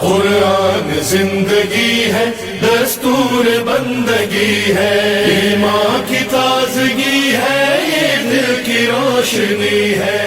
قرآن زندگی ہے، دستور بندگی ہے، ایمان کی تازگی ہے، یہ دل کی روشنی ہے۔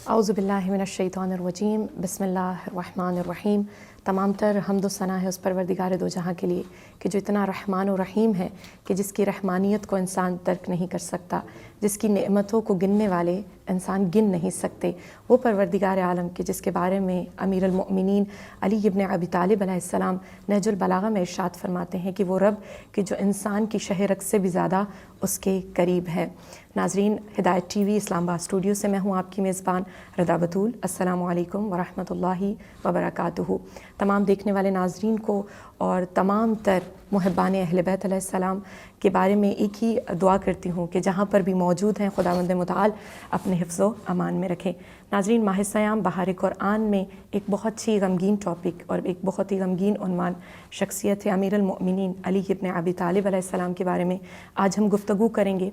اعوذ باللہ من الشیطان الرجیم، بسم اللہ الرحمن الرحیم۔ تمام تر حمد و ثنا ہے اس پروردگار دو جہاں کے لیے کہ جو اتنا رحمان و رحیم ہے کہ جس کی رحمانیت کو انسان ترک نہیں کر سکتا، جس کی نعمتوں کو گننے والے انسان گن نہیں سکتے، وہ پروردگار عالم کہ جس کے بارے میں امیر المؤمنین علی ابن ابی طالب علیہ السلام نہج البلاغہ میں ارشاد فرماتے ہیں کہ وہ رب کہ جو انسان کی شہ رگ سے بھی زیادہ اس کے قریب ہے۔ ناظرین، ہدایت ٹی وی اسلام آباد اسٹوڈیو سے میں ہوں آپ کی میزبان رضا بطول۔ السلام علیکم ورحمۃ اللہ وبرکاتہ۔ تمام دیکھنے والے ناظرین کو اور تمام تر محبان اہل بیت علیہ السلام کے بارے میں ایک ہی دعا کرتی ہوں کہ جہاں پر بھی موجود ہیں خداوند متعال اپنے حفظ و امان میں رکھیں۔ ناظرین، ماہ صیام بہار قرآن میں ایک بہت ہی غمگین ٹاپک اور ایک بہت ہی غمگین عنوان شخصیت امیر المؤمنین علی ابن ابی طالب علیہ السلام کے بارے میں آج ہم گفتگو کریں گے۔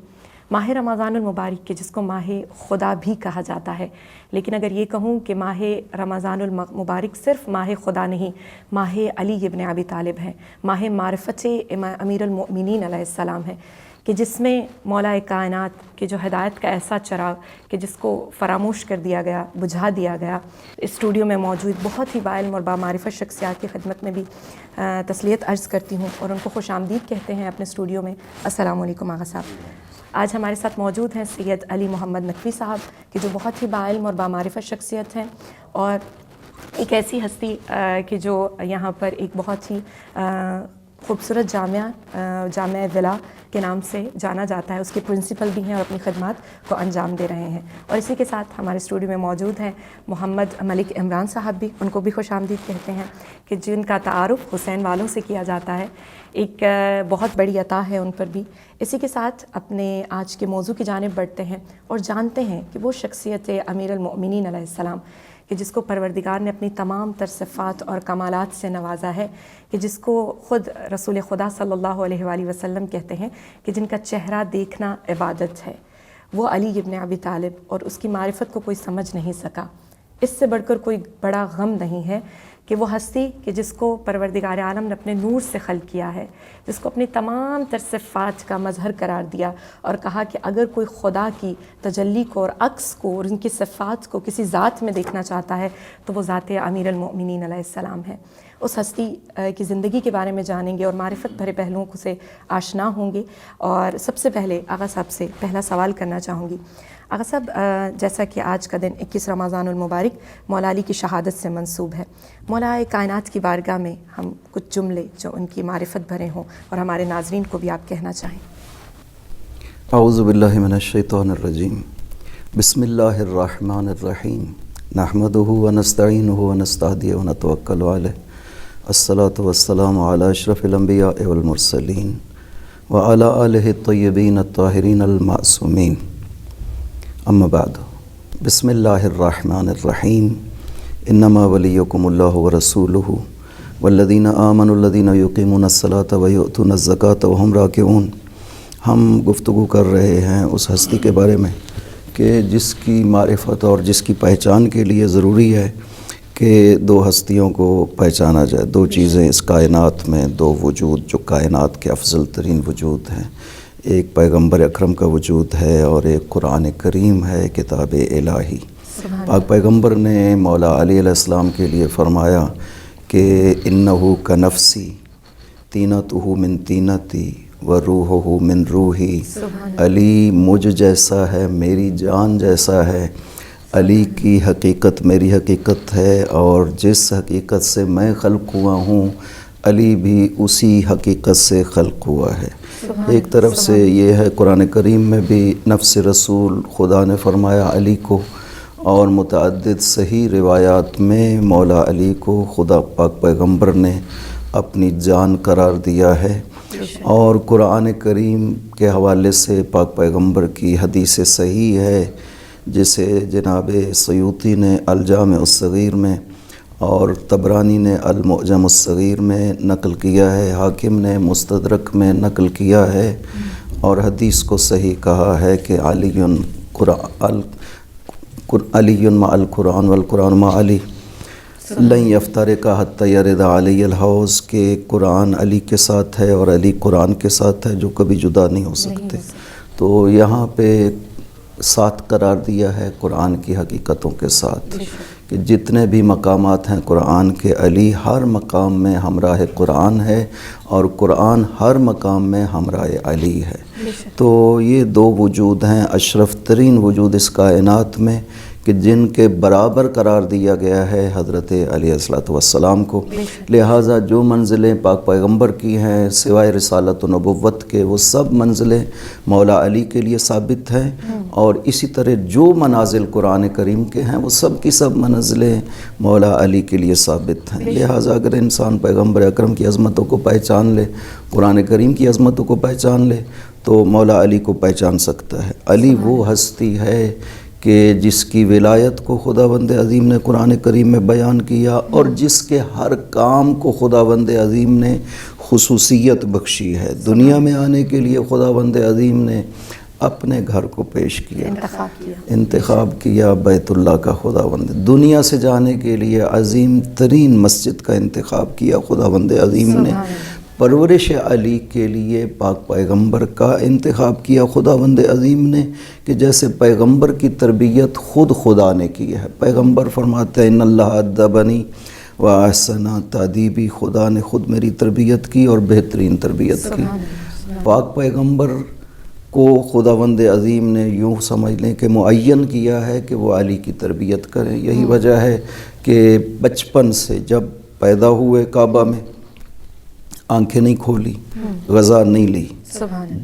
ماہ رمضان المبارک کے جس کو ماہ خدا بھی کہا جاتا ہے، لیکن اگر یہ کہوں کہ ماہ رمضان المبارک صرف ماہ خدا نہیں، ماہ علی ابن ابی طالب ہے، ماہ معرفت امیر المؤمنین علیہ السلام ہے کہ جس میں مولا کائنات کے جو ہدایت کا ایسا چراغ کہ جس کو فراموش کر دیا گیا، بجھا دیا گیا۔ اسٹوڈیو میں موجود بہت ہی باعلم اور بامعرفت شخصیات کی خدمت میں بھی تسلیت عرض کرتی ہوں اور ان کو خوش آمدید کہتے ہیں اپنے اسٹوڈیو میں۔ السلام علیکم آغا صاحب۔ آج ہمارے ساتھ موجود ہیں سید علی محمد نقوی صاحب کہ جو بہت ہی باعلم اور بامعرفت شخصیت ہیں اور ایک ایسی ہستی کہ جو یہاں پر ایک بہت ہی خوبصورت جامعہ ولا کے نام سے جانا جاتا ہے، اس کے پرنسپل بھی ہیں اور اپنی خدمات کو انجام دے رہے ہیں۔ اور اسی کے ساتھ ہمارے اسٹوڈیو میں موجود ہیں محمد ملک عمران صاحب بھی، ان کو بھی خوش آمدید کہتے ہیں کہ جن کا تعارف حسین والوں سے کیا جاتا ہے، ایک بہت بڑی عطا ہے ان پر بھی۔ اسی کے ساتھ اپنے آج کے موضوع کی جانب بڑھتے ہیں اور جانتے ہیں کہ وہ شخصیت امیر المؤمنین علیہ السلام کہ جس کو پروردگار نے اپنی تمام تر صفات اور کمالات سے نوازا ہے، کہ جس کو خود رسول خدا صلی اللہ علیہ وآلہ وسلم کہتے ہیں کہ جن کا چہرہ دیکھنا عبادت ہے، وہ علی ابن ابی طالب، اور اس کی معرفت کو کوئی سمجھ نہیں سکا۔ اس سے بڑھ کر کوئی بڑا غم نہیں ہے کہ وہ ہستی کہ جس کو پروردگار عالم نے اپنے نور سے خلق کیا ہے، جس کو اپنی تمام تر صفات کا مظہر قرار دیا اور کہا کہ اگر کوئی خدا کی تجلی کو اور عکس کو اور ان کی صفات کو کسی ذات میں دیکھنا چاہتا ہے تو وہ ذات امیر المؤمنین علیہ السلام ہے۔ اس ہستی کی زندگی کے بارے میں جانیں گے اور معرفت بھرے پہلوؤں سے آشنا ہوں گے۔ اور سب سے پہلے آغا صاحب سے پہلا سوال کرنا چاہوں گی۔ آغا صاحب، جیسا کہ آج کا دن 21 رمضان المبارک مولا علی کی شہادت سے منسوب ہے، مولا کائنات کی بارگاہ میں ہم کچھ جملے جو ان کی معرفت بھرے ہوں اور ہمارے ناظرین کو بھی آپ کہنا چاہیں۔ اعوذ باللہ من الشیطان الرجیم، بسم اللہ الرحمن الرحیم، نحمدہ ونستعینہ ونستہدیہ ونتوکل علیہ، الصلاۃ والسلام علی اشرف الانبیاء والمرسلین وعلی آلہ الطیبین الطاہرین المعصومین، اما بعد، بسم اللہ الرحمن الرحیم، انما ولیکم اللہ ورسولہ والذین آمنوا الذین یقیمون الصلاۃ ویؤتون الزکاۃ وہم راکعون۔ ہم گفتگو کر رہے ہیں اس ہستی کے بارے میں کہ جس کی معرفت اور جس کی پہچان کے لیے ضروری ہے کہ دو ہستیوں کو پہچانا جائے، دو چیزیں اس کائنات میں، دو وجود جو کائنات کے افضل ترین وجود ہیں، ایک پیغمبر اکرم کا وجود ہے اور ایک قرآن کریم ہے، کتاب الہی۔ پاک پیغمبر نے مولا علی علیہ السلام کے لیے فرمایا کہ انہو کنفسی طینتہ من طینتی وروحہ من روحی، علی مجھ جیسا ہے، میری جان جیسا ہے، علی کی حقیقت میری حقیقت ہے، اور جس حقیقت سے میں خلق ہوا ہوں علی بھی اسی حقیقت سے خلق ہوا ہے۔ ایک طرف سے یہ ہے قرآن کریم میں بھی نفس رسول خدا نے فرمایا علی کو، اور متعدد صحیح روایات میں مولا علی کو خدا پاک پیغمبر نے اپنی جان قرار دیا ہے۔ اور قرآن کریم کے حوالے سے پاک پیغمبر کی حدیث صحیح ہے جسے جناب سیوطی نے الجامع الصغیر میں اور طبرانی نے المعجم الصغیر میں نقل کیا ہے، حاکم نے مستدرک میں نقل کیا ہے، اور حدیث کو صحیح کہا ہے کہ علی مع القرآن والقرآن مع علی۔ لن یفترقا حتی یرد علی الحوض کہ قرآن علی کے ساتھ ہے اور علی قرآن کے ساتھ ہے، جو کبھی جدا نہیں ہو سکتے۔ تو یہاں پہ ساتھ قرار دیا ہے قرآن کی حقیقتوں کے ساتھ کہ جتنے بھی مقامات ہیں قرآن کے، علی ہر مقام میں ہمراہ قرآن ہے اور قرآن ہر مقام میں ہمراہ علی ہے۔ تو یہ دو وجود ہیں اشرف ترین وجود اس کائنات میں کہ جن کے برابر قرار دیا گیا ہے حضرت علیہ السلام کو۔ لہٰذا جو منزلیں پاک پیغمبر کی ہیں سوائے رسالت و نبوت کے، وہ سب منزلیں مولا علی کے لیے ثابت ہیں، اور اسی طرح جو منازل قرآن کریم کے ہیں وہ سب کی سب منزلیں مولا علی کے لیے ثابت ہیں۔ لہٰذا اگر انسان پیغمبر اکرم کی عظمتوں کو پہچان لے، قرآن کریم کی عظمتوں کو پہچان لے، تو مولا علی کو پہچان سکتا ہے۔ علی وہ ہستی ہے کہ جس کی ولایت کو خداوند عظیم نے قرآن کریم میں بیان کیا، اور جس کے ہر کام کو خداوند عظیم نے خصوصیت بخشی ہے۔ دنیا میں آنے کے لیے خداوند عظیم نے اپنے گھر کو پیش کیا، انتخاب کیا بیت اللہ کا خداوند۔ دنیا سے جانے کے لیے عظیم ترین مسجد کا انتخاب کیا خداوند عظیم نے۔ پرورش علی کے لیے پاک پیغمبر کا انتخاب کیا خداوند عظیم نے، کہ جیسے پیغمبر کی تربیت خود خدا نے کی ہے۔ پیغمبر فرماتے ہیں ان اللہ ادبنی واحسن تادیبی، خدا نے خود میری تربیت کی اور بہترین تربیت کی۔ پاک پیغمبر کو خداوند عظیم نے یوں سمجھ لیں کہ معین کیا ہے کہ وہ علی کی تربیت کریں۔ یہی وجہ ہے کہ بچپن سے جب پیدا ہوئے کعبہ میں آنکھیں نہیں کھولی، غذا نہیں لی،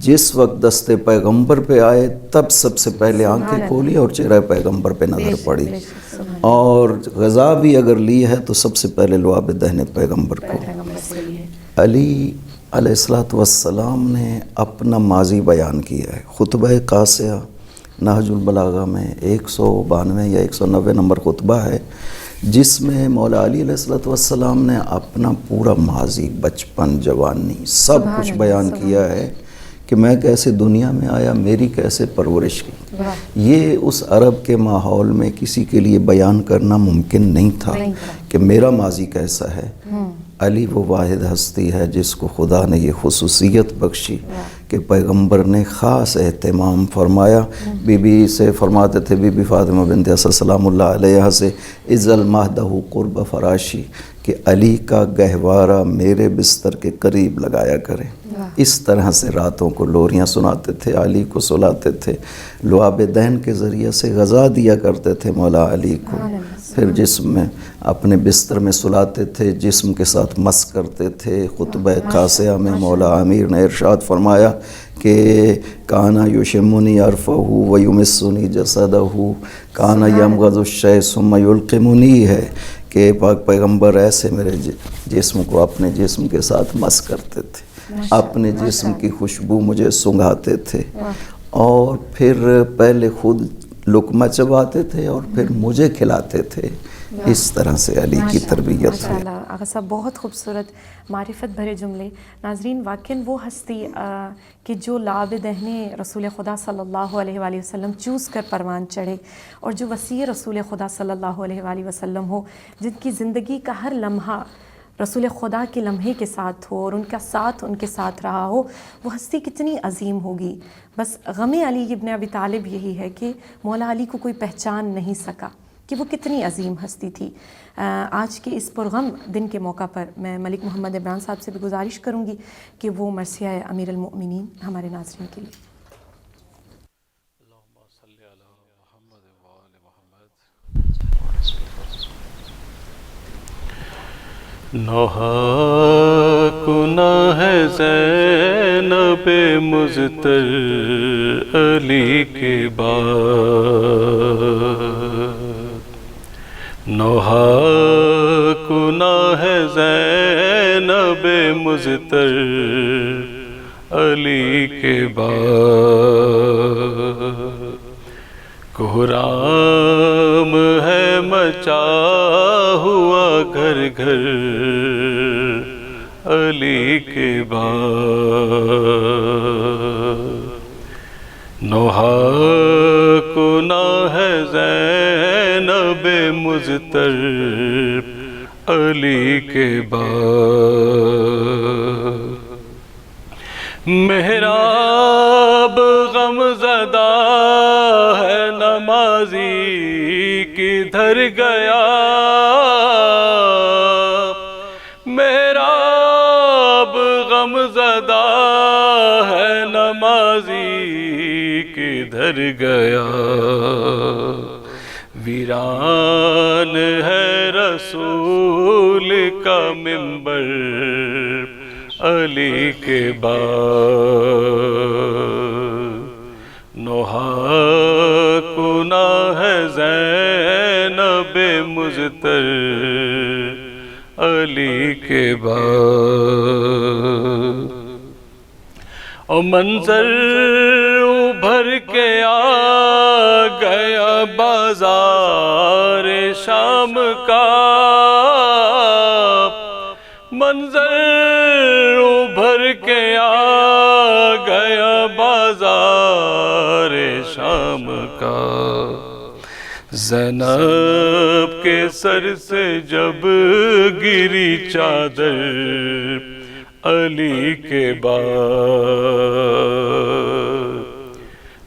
جس وقت دست پیغمبر پہ آئے تب سب سے پہلے آنکھیں کھولی اور چہرہ پیغمبر پہ نظر پڑی، اور غذا بھی اگر لی ہے تو سب سے پہلے لعاب دہن پیغمبر کو۔ علی علیہ السلام نے اپنا ماضی بیان کیا ہے۔ خطبہ قاصیہ نہج البلاغہ میں 192 یا 190 نمبر خطبہ ہے، جس میں مولا علی علیہ السلام نے اپنا پورا ماضی، بچپن، جوانی سب کچھ بیان کیا ہے کہ میں کیسے دنیا میں آیا، میری کیسے پرورش کی۔ یہ اس عرب کے ماحول میں کسی کے لیے بیان کرنا ممکن نہیں تھا کہ میرا ماضی کیسا ہے۔ علی وہ واحد ہستی ہے جس کو خدا نے یہ خصوصیت بخشی کہ پیغمبر نے خاص اہتمام فرمایا۔ بی بی سے فرماتے تھے، بی بی فاطمہ بنت اسد سلام اللہ علیہ سے، اذ المہدہ قرب فراشی، کہ علی کا گہوارہ میرے بستر کے قریب لگایا کرے۔ اس طرح سے راتوں کو لوریاں سناتے تھے، علی کو سلاتے تھے، لعاب دہن کے ذریعے سے غذا دیا کرتے تھے مولا علی کو، پھر جسم میں اپنے بستر میں سلاتے تھے، جسم کے ساتھ مس کرتے تھے۔ خطبہ قاصیہ میں مولا امیر نے ارشاد فرمایا کہ کانا یشمنی عرفہ ویمسنی جسدہ، کانا یمغض الشیء ثم یلقمنی ہے کہ پاک پیغمبر ایسے میرے جسم کو اپنے جسم کے ساتھ مس کرتے تھے، اپنے جسم کی خوشبو مجھے سنگھاتے تھے، اور پھر پہلے خود لقمہ چباتے تھے اور پھر مجھے کھلاتے تھے۔ اس طرح سے علی کی تربیت ہے۔ آغا صاحب بہت خوبصورت معرفت بھرے جملے۔ ناظرین، واقعاً وہ ہستی کہ جو لعاب دہن رسول خدا صلی اللہ علیہ وآلہ وسلم چوس کر پروان چڑھے، اور جو وسیع رسول خدا صلی اللہ علیہ وآلہ وسلم ہو، جن کی زندگی کا ہر لمحہ رسول خدا کے لمحے کے ساتھ ہو اور ان کا ساتھ ان کے ساتھ رہا ہو، وہ ہستی کتنی عظیم ہوگی۔ بس غم علی ابن ابی طالب یہی ہے کہ مولا علی کو کوئی پہچان نہیں سکا کہ وہ کتنی عظیم ہستی تھی۔ آج کے اس پرغم دن کے موقع پر میں ملک محمد عمران صاحب سے بھی گزارش کروں گی کہ وہ مرثیہ امیر المؤمنین ہمارے ناظرین کے لیے۔ نوحہ گناہ ہے زینب مزتر علی کے بعد، نوحہ گناہ ہے زینب مزتر علی کے بعد، کوہرام ہے مچا ہوا گھر گھر علی کے بعد، نوحہ گناہ ہے زینب مزتر علی کے بعد محراب غم زدہ ہے نمازی کدھر گیا محراب غم زدہ ہے نمازی کدھر گیا ویران ہے رسول کا منبر علی کے بعد نوحہ کنا ہے زینب مزتر علی کے بعد اور منظر ابھر کے آ گیا بازار شام کا منظر ابھر کے آ گیا بازار شام کا زینب کے سر سے جب گری چادر علی کے بعد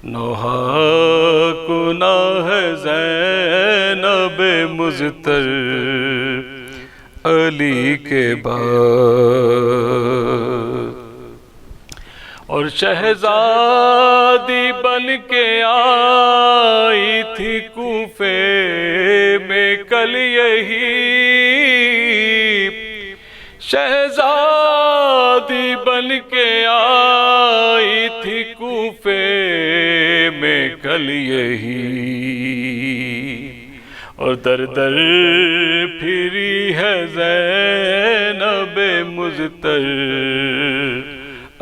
نوحہ کنا ہے زینب مزتر علی کے بعد اور شہزادی بن کے آئی تھی کوفے میں کل یہی شہزادی بن کے آئی تھی کوفے میں کل یہی اور در در پھری ہے زینب مزتر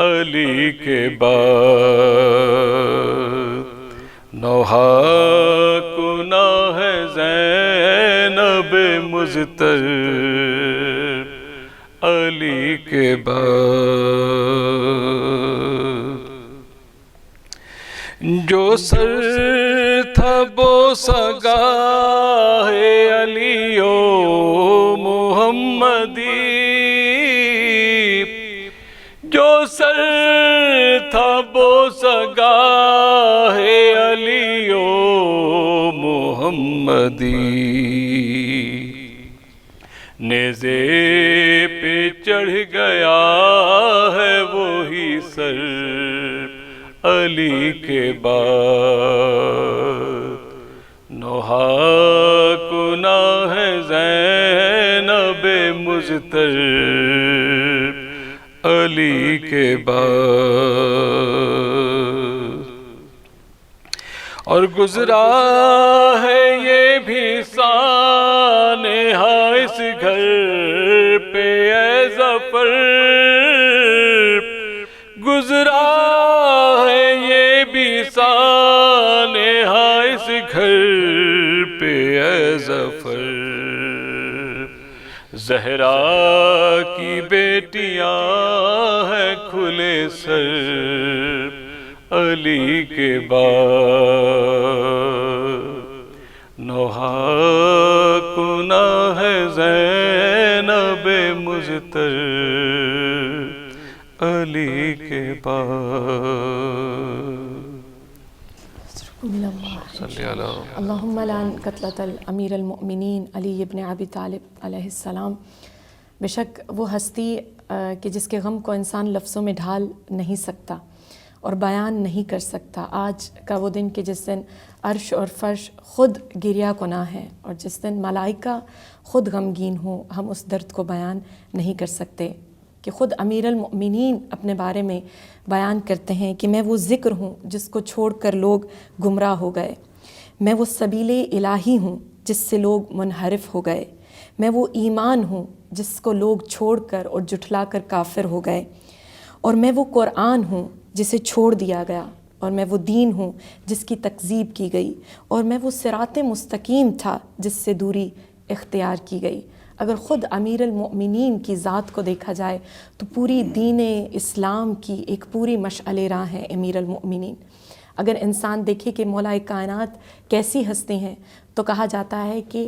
علی کے بعد نوحہ کنا ہے زینب مزتر علی کے بعد جو سر تھا بوسگاہ علی و محمدی جو سر تھا بوسگاہ علی و محمدی نیزے پہ چڑھ گیا ہے وہی سر علی کے بعد نوحہ کنا ہے زینب مزتر علی کے بعد اور گزرا ہے یہ بھی سانحہ اس گھر پہ اے ظفر گزرا ہے یہ بھی سانحہ اس گھر پہ اے ظفر زہرا کی بیٹیاں ہیں کھلے سر علی کے بعد نوحہ کنا ہے زینب مزتر علی کے بعد اللہم لعن قتلۃ الامیر المؤمنین علی ابن ابی طالب علیہ السلام۔ بے شک وہ ہستی کہ جس کے غم کو انسان لفظوں میں ڈھال نہیں سکتا اور بیان نہیں کر سکتا، آج کا وہ دن کہ جس دن عرش اور فرش خود گریہ کناں ہیں اور جس دن ملائکہ خود غمگین ہوں، ہم اس درد کو بیان نہیں کر سکتے کہ خود امیر المؤمنین اپنے بارے میں بیان کرتے ہیں کہ میں وہ ذکر ہوں جس کو چھوڑ کر لوگ گمراہ ہو گئے، میں وہ سبیل الہی ہوں جس سے لوگ منحرف ہو گئے، میں وہ ایمان ہوں جس کو لوگ چھوڑ کر اور جھٹلا کر کافر ہو گئے، اور میں وہ قرآن ہوں جسے چھوڑ دیا گیا، اور میں وہ دین ہوں جس کی تکذیب کی گئی، اور میں وہ صراط مستقیم تھا جس سے دوری اختیار کی گئی۔ اگر خود امیر المؤمنین کی ذات کو دیکھا جائے تو پوری دین اسلام کی ایک پوری مشعل راہ ہے امیر المؤمنین۔ اگر انسان دیکھے کہ مولا کائنات کیسی ہستی ہیں تو کہا جاتا ہے کہ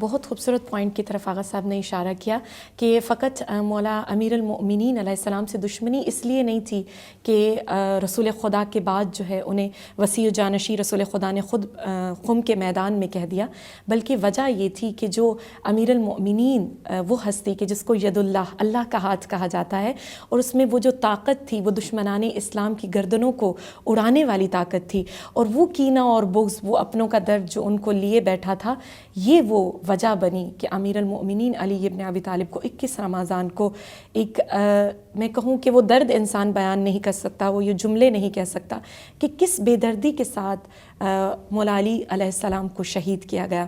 بہت خوبصورت پوائنٹ کی طرف آغا صاحب نے اشارہ کیا کہ فقط مولا امیر المؤمنین علیہ السلام سے دشمنی اس لیے نہیں تھی کہ رسول خدا کے بعد جو ہے انہیں وسیع و جانشی رسول خدا نے خود قم کے میدان میں کہہ دیا، بلکہ وجہ یہ تھی کہ جو امیر المؤمنین وہ ہستی کہ جس کو ید اللہ کا ہاتھ کہا جاتا ہے، اور اس میں وہ جو طاقت تھی وہ دشمنان اسلام کی گردنوں کو اڑانے والی طاقت تھی، اور وہ کینہ اور بغض، وہ اپنوں کا درد جو ان کو لیے بیٹھا تھا، یہ وہ وجہ بنی کہ امیر المؤمنین علی ابن ابی طالب کو 21 رمضان کو ایک میں کہوں کہ وہ درد انسان بیان نہیں کر سکتا، وہ یہ جملے نہیں کہہ سکتا کہ کس بے دردی کے ساتھ مولا علی علیہ السلام کو شہید کیا گیا۔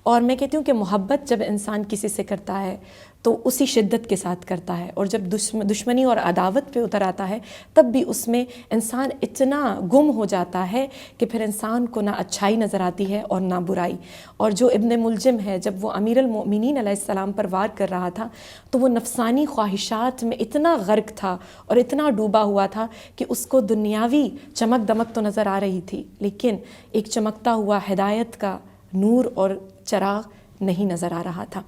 اور میں کہتی ہوں کہ محبت جب انسان کسی سے کرتا ہے تو اسی شدت کے ساتھ کرتا ہے، اور جب دشمنی اور عداوت پہ اتر آتا ہے تب بھی اس میں انسان اتنا گم ہو جاتا ہے کہ پھر انسان کو نہ اچھائی نظر آتی ہے اور نہ برائی۔ اور جو ابن ملجم ہے، جب وہ امیر المؤمنین علیہ السلام پر وار کر رہا تھا تو وہ نفسانی خواہشات میں اتنا غرق تھا اور اتنا ڈوبا ہوا تھا کہ اس کو دنیاوی چمک دمک تو نظر آ رہی تھی، لیکن ایک چمکتا ہوا ہدایت کا نور اور چراغ نہیں نظر آ رہا تھا۔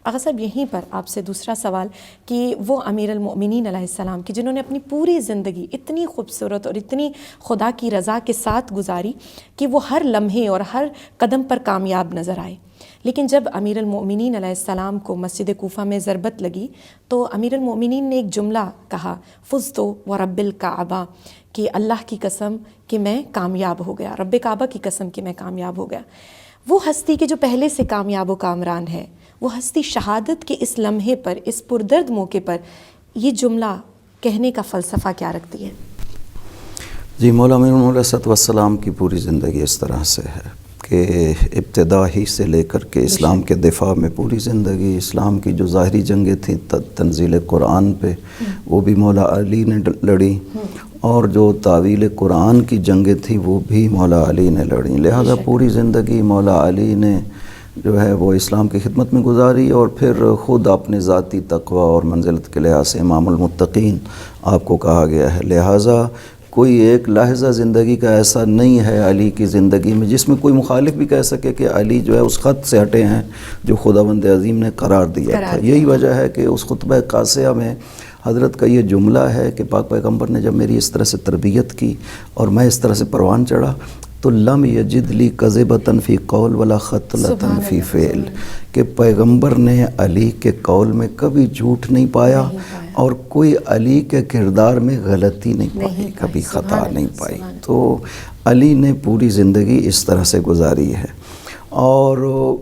آغا صاحب یہیں پر آپ سے دوسرا سوال کہ وہ امیر المؤمنین علیہ السلام کی جنہوں نے اپنی پوری زندگی اتنی خوبصورت اور اتنی خدا کی رضا کے ساتھ گزاری کہ وہ ہر لمحے اور ہر قدم پر کامیاب نظر آئے، لیکن جب امیر المؤمنین علیہ السلام کو مسجد کوفہ میں ضربت لگی تو امیر المؤمنین نے ایک جملہ کہا، فزت ورب الکعبہ، کہ اللہ کی قسم کہ میں کامیاب ہو گیا، رب کعبہ کی قسم کہ میں کامیاب ہو گیا۔ وہ ہستی کہ جو پہلے سے کامیاب و کامران ہے، وہ ہستی شہادت کے اس لمحے پر، اس پردرد موقع پر یہ جملہ کہنے کا فلسفہ کیا رکھتی ہے؟ جی، مولا امیر علیہ السلام کی پوری زندگی اس طرح سے ہے کہ ابتدا ہی سے لے کر کے اسلام کے دفاع میں پوری زندگی، اسلام کی جو ظاہری جنگیں تھیں تنزیل قرآن پہ وہ بھی مولا علی نے لڑی، اور جو تعویل قرآن کی جنگیں تھیں وہ بھی مولا علی نے لڑیں، لہذا پوری زندگی مولا علی نے جو ہے وہ اسلام کی خدمت میں گزاری، اور پھر خود اپنے ذاتی تقوی اور منزلت کے لحاظ سے امام المتقین آپ کو کہا گیا ہے، لہذا کوئی ایک لحظہ زندگی کا ایسا نہیں ہے علی کی زندگی میں جس میں کوئی مخالف بھی کہہ سکے کہ علی جو ہے اس خط سے ہٹے ہیں جو خداوند عظیم نے قرار دیا تھا۔ یہی وجہ ہے کہ اس خطبہ قاسیہ میں حضرت کا یہ جملہ ہے کہ پاک پیغمبر نے جب میری اس طرح سے تربیت کی اور میں اس طرح سے پروان چڑھا تو لم یجد لی کذبۃ فی قول ولا خطلۃ فی فعل، کہ پیغمبر نے علی کے قول میں کبھی جھوٹ نہیں پایا اور کوئی علی کے کردار میں غلطی نہیں پائی، کبھی خطا نہیں پائی۔ تو علی نے پوری زندگی اس طرح سے گزاری ہے، اور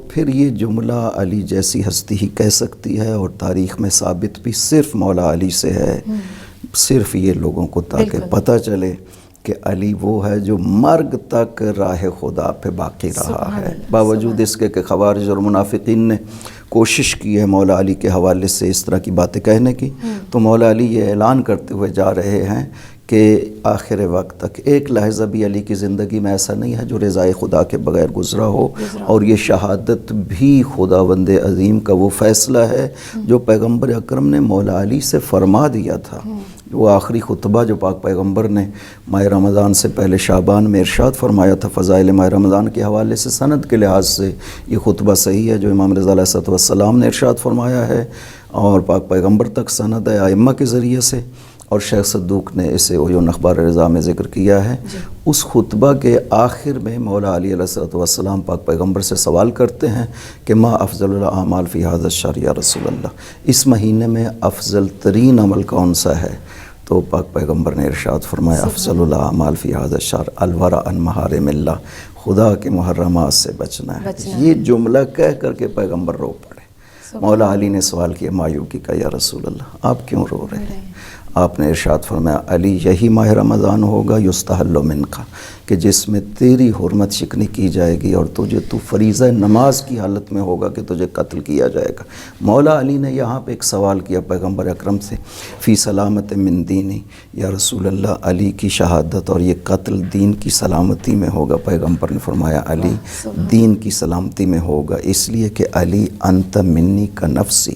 پھر یہ جملہ علی جیسی ہستی ہی کہہ سکتی ہے، اور تاریخ میں ثابت بھی صرف مولا علی سے ہے، صرف یہ لوگوں کو تاکہ پتہ چلے کہ علی وہ ہے جو مرگ تک راہ خدا پہ باقی رہا ہے، باوجود اس کے کہ خوارج اور منافقین نے کوشش کی ہے مولا علی کے حوالے سے اس طرح کی باتیں کہنے کی، تو مولا علی یہ اعلان کرتے ہوئے جا رہے ہیں کہ آخر وقت تک ایک لحظہ بھی علی کی زندگی میں ایسا نہیں ہے جو رضائے خدا کے بغیر گزرا ہو، اور یہ شہادت بھی خداوند عظیم کا وہ فیصلہ ہے جو پیغمبر اکرم نے مولا علی سے فرما دیا تھا۔ وہ آخری خطبہ جو پاک پیغمبر نے ماہ رمضان سے پہلے شعبان میں ارشاد فرمایا تھا، فضائل ماہ رمضان کے حوالے سے سند کے لحاظ سے یہ خطبہ صحیح ہے جو امام رضا علیہ السلام نے ارشاد فرمایا ہے، اور پاک پیغمبر تک سند ہے ائمہ کے ذریعے سے، اور شیخ صدوق نے اسے عیون اخبار رضا میں ذکر کیا ہے۔ اس خطبہ کے آخر میں مولا علی علیہ السلام پاک پیغمبر سے سوال کرتے ہیں کہ ما افضل الاعمال فی ھذا الشہر یا رسول اللہ، اس مہینے میں افضل ترین عمل کون سا ہے؟ تو پاک پیغمبر نے ارشاد فرمایا افضل الاعمال فی ھذا الشہر الورع عن محارم اللہ، خدا کے محرمات سے بچنا ہے۔ یہ جملہ کہہ کر کے پیغمبر رو پڑے۔ مولا علی نے سوال کیا مایوگی کا، یا رسول اللہ آپ کیوں رو رہے ہیں؟ آپ نے ارشاد فرمایا علی یہی ماہ رمضان ہوگا یستحل منک، کہ جس میں تیری حرمت شکنی کی جائے گی اور تو فریضہ نماز کی حالت میں ہوگا کہ تجھے قتل کیا جائے گا۔ مولا علی نے یہاں پہ ایک سوال کیا پیغمبر اکرم سے، فی سلامت من دینی، یا رسول اللہ علی کی شہادت اور یہ قتل دین کی سلامتی میں ہوگا؟ پیغمبر نے فرمایا علی دین کی سلامتی میں ہوگا، اس لیے کہ علی انت منی کا نفسی،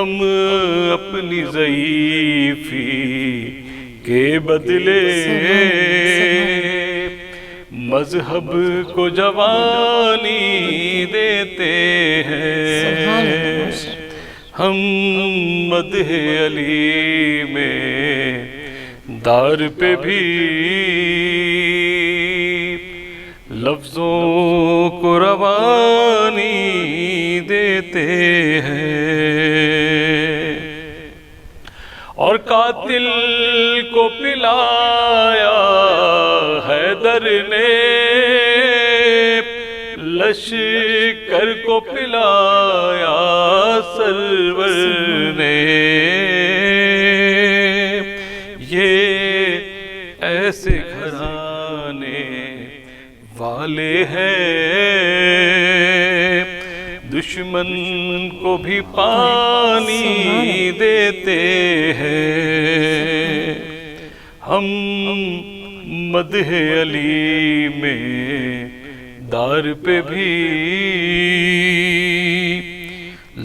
ہم اپنی ضعیفی کے بدلے مذہب کو جوانی دیتے ہیں. ہم مدح علی میں دار پہ بھی لفظوں کو روانی دیتے ہیں. اور قاتل کو پلایا حیدر نے، لشکر کو پلایا سرور نے. یہ ایسے گھرانے والے ہیں دشمن کو بھی پانی دیتے ہیں. ہم مدح علی میں دار پہ بھی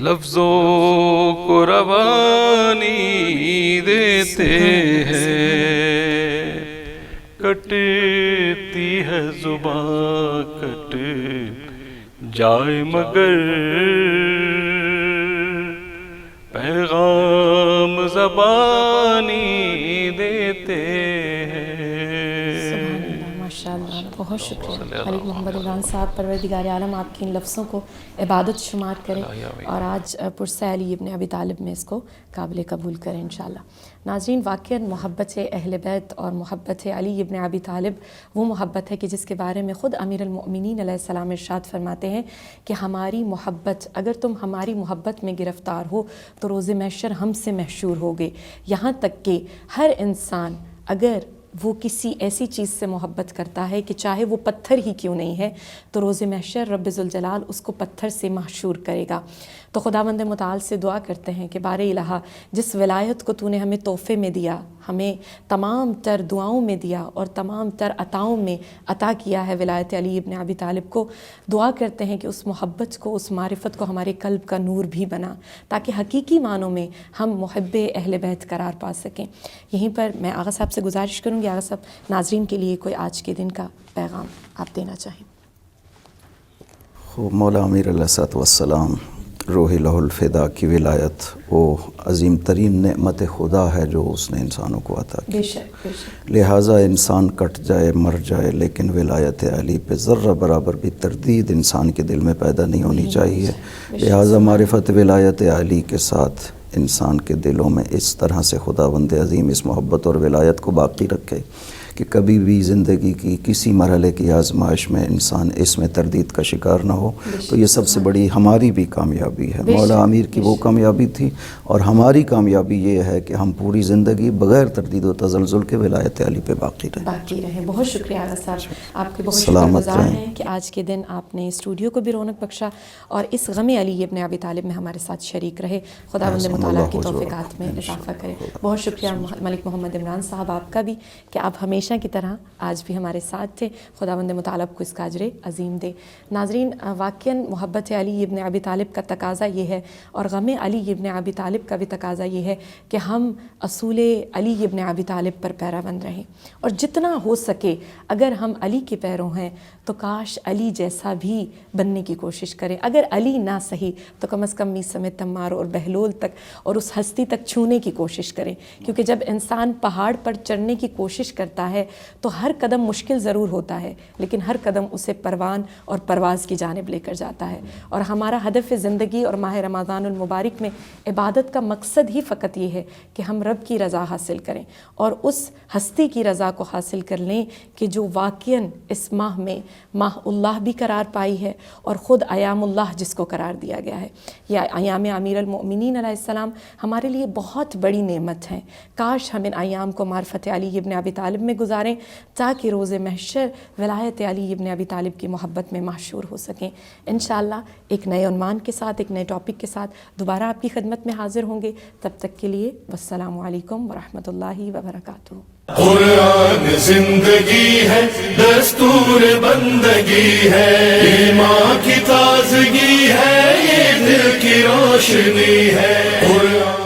لفظوں کو روانی دیتے ہیں. کٹتی ہے زباں کٹ جائے مگر پیغام زبانی دیتے ہیں. ماشاءاللہ، بہت شکریہ ملک محمد عمران صاحب. پروردگار عالم آپ کے ان لفظوں کو عبادت شمار کرے اور آج پرسہ علی ابن ابی طالب میں اس کو قابل قبول کریں انشاءاللہ. ناظرین، واقعاً محبت اہل بیت اور محبت علی ابن ابی طالب وہ محبت ہے کہ جس کے بارے میں خود امیر المؤمنین علیہ السلام ارشاد فرماتے ہیں کہ ہماری محبت، اگر تم ہماری محبت میں گرفتار ہو تو روز محشر ہم سے محشور ہوگے. یہاں تک کہ ہر انسان اگر وہ کسی ایسی چیز سے محبت کرتا ہے کہ چاہے وہ پتھر ہی کیوں نہیں ہے تو روز محشر رب ذوالجلال اس کو پتھر سے محشور کرے گا. تو خداوند متعال سے دعا کرتے ہیں کہ بار الہ جس ولایت کو تو نے ہمیں تحفے میں دیا، ہمیں تمام تر دعاؤں میں دیا اور تمام تر عطاؤں میں عطا کیا ہے ولایت علی ابن ابی طالب کو، دعا کرتے ہیں کہ اس محبت کو، اس معرفت کو ہمارے قلب کا نور بھی بنا تاکہ حقیقی معنوں میں ہم محب اہل بیت قرار پا سکیں. یہیں پر میں آغا صاحب سے گزارش کروں گی، آغا صاحب ناظرین کے لیے کوئی آج کے دن کا پیغام آپ دینا چاہیں. خوب مولا امیر علیہ الصلوۃ والسلام روح لہ الفدا کی ولایت وہ عظیم ترین نعمت خدا ہے جو اس نے انسانوں کو عطا کی. بے شک بے شک. لہٰذا انسان کٹ جائے، مر جائے، لیکن ولایت علی پہ ذرہ برابر بھی تردید انسان کے دل میں پیدا نہیں ہونی چاہیے. لہٰذا معرفت ولایت علی کے ساتھ انسان کے دلوں میں اس طرح سے خداوند عظیم اس محبت اور ولایت کو باقی رکھے کہ کبھی بھی زندگی کی کسی مرحلے کی آزمائش میں انسان اس میں تردید کا شکار نہ ہو. تو یہ سب سے بڑی ہماری بھی کامیابی ہے. مولا امیر کی وہ کامیابی تھی اور ہماری کامیابی یہ ہے کہ ہم پوری زندگی بغیر تردید و تزلزل کے ولایت علی پہ باقی رہیں. بہت شکریہ آغا صاحب، آپ کے بہت شکر گزار ہیں کہ آج کے دن آپ نے اسٹوڈیو کو بھی رونق بخشا اور اس غم علی ابن ابی طالب میں ہمارے ساتھ شریک رہے. خداوند متعالی کی توفیقات میں اضافہ کرے. بہت شکریہ ملک محمد عمران صاحب آپ کا بھی کہ آپ ہمیشہ کی طرح آج بھی ہمارے ساتھ تھے. خداوند متعال کو اس کا اجر عظیم دے. ناظرین، واقعاً محبت علی ابن ابی طالب کا تقاضا یہ ہے اور غم علی ابن ابی طالب کا بھی تقاضا یہ ہے کہ ہم اصول علی ابن ابی طالب پر پیراوند رہیں اور جتنا ہو سکے اگر ہم علی کے پیروں ہیں تو کاش علی جیسا بھی بننے کی کوشش کریں. اگر علی نہ صحیح تو کم از کم میثم تمار اور بہلول تک اور اس ہستی تک چھونے کی کوشش کریں، کیونکہ جب انسان پہاڑ پر چڑھنے کی کوشش کرتا ہے تو ہر قدم مشکل ضرور ہوتا ہے لیکن ہر قدم اسے پروان اور پرواز کی جانب لے کر جاتا ہے. اور ہمارا ہدف زندگی اور ماہ رمضان المبارک میں عبادت کا مقصد ہی فقط یہ ہے کہ ہم رب کی رضا حاصل کریں اور اس ہستی کی رضا کو حاصل کر لیں کہ جو واقعاً اس ماہ میں ماہ اللہ بھی قرار پائی ہے اور خود ایام اللہ جس کو قرار دیا گیا ہے. یہ ایام امیر المؤمنین علیہ السلام ہمارے لیے بہت بڑی نعمت ہیں. کاش ہم ان ایام کو معرفت علی ابن ابی طالب میں گزاریں تاکہ روز محشر ولایت علی ابن ابی طالب کی محبت میں محشور ہو سکیں. انشاءاللہ ایک نئے عنوان کے ساتھ، ایک نئے ٹاپک کے ساتھ دوبارہ آپ کی خدمت میں حاضر ہوں گے. تب تک کے لیے والسلام علیکم ورحمۃ اللہ وبرکاتہ. قرآن زندگی ہے، دستور بندگی ہے، ایمان کی تازگی ہے. دل کی روشنی ہے قرآن